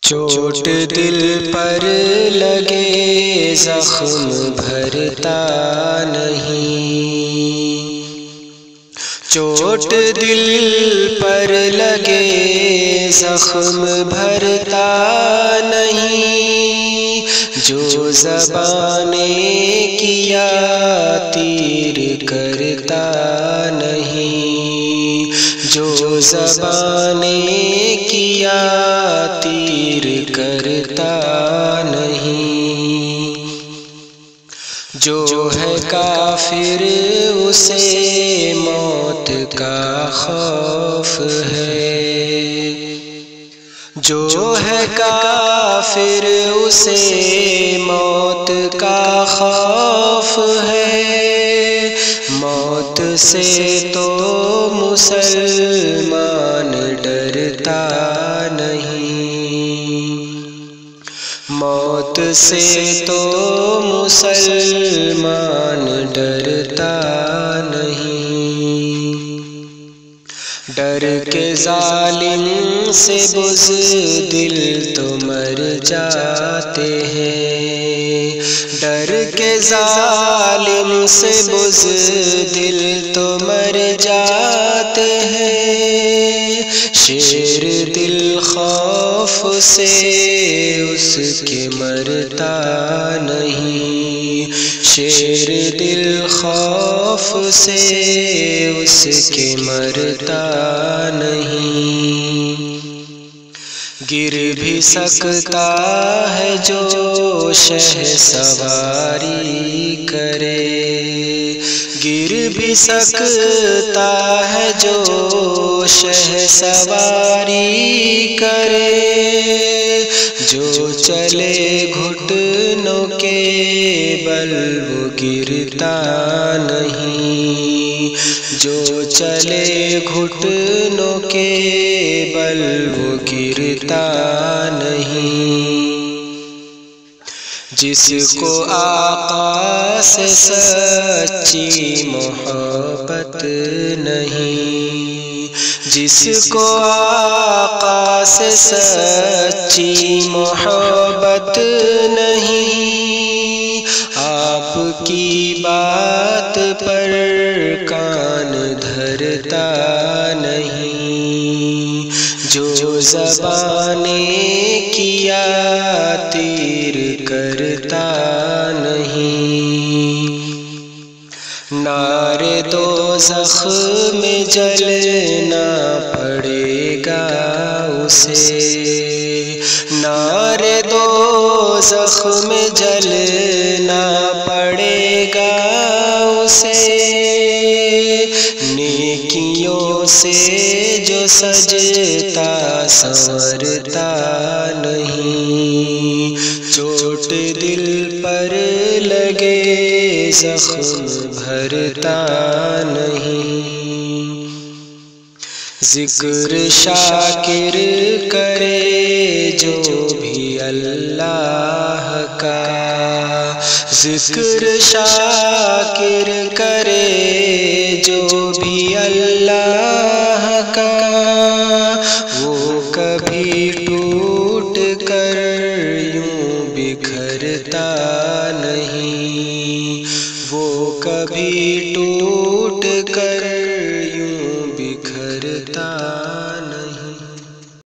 چوٹ دل پر لگے زخم بھرتا نہیں، چوٹ دل پر لگے زخم بھرتا نہیں، جو زبان نے کیا تیر کرتا نہیں، جو زبان نے کیا تیر کرتا نہیں، جو ہے کافر اسے موت کا خوف ہے، جو ہے کافر اسے موت کا خوف ہے، موت سے تو مسلمان ڈرتا نہیں، موت سے تو مسلمان ڈرتا نہیں، ڈر کے ظالم سے بزدل تو مر جاتے ہیں، ڈر کے ظالم سے بزدل تو مر جاتے ہیں، شیر دل خوف سے اس کے مرتا نہیں، شیر دل خوف سے اس کے مرتا نہیں، گر بھی سکتا ہے جو شہ سواری کرے، گر بھی سکتا ہے جو شہ سواری کرے، جو چلے گھٹنوں کے بل وہ گرتا نہیں، جو چلے گھٹنوں کے بل وہ گرتا نہیں، جس کو آقا سے سچی محبت نہیں، جس کو آقا سے سچی محبت نہیں، آپ کی بات پر کان دھرتا نہیں، جو زبان نے کیا تیر کرتا نہیں، نارے دوزخ میں جلنا پڑے گا اسے، نارے دوزخ میں جلنا پڑے گا اسے، نیکیوں سے جو سجتا سنورتا نہیں، چوٹ دل پر لگے زخم بھرتا نہیں، ذکر شاکر کرے جو بھی اللہ کا، ذکر شاکر کرے جو بھی اللہ کا، وہ کبھی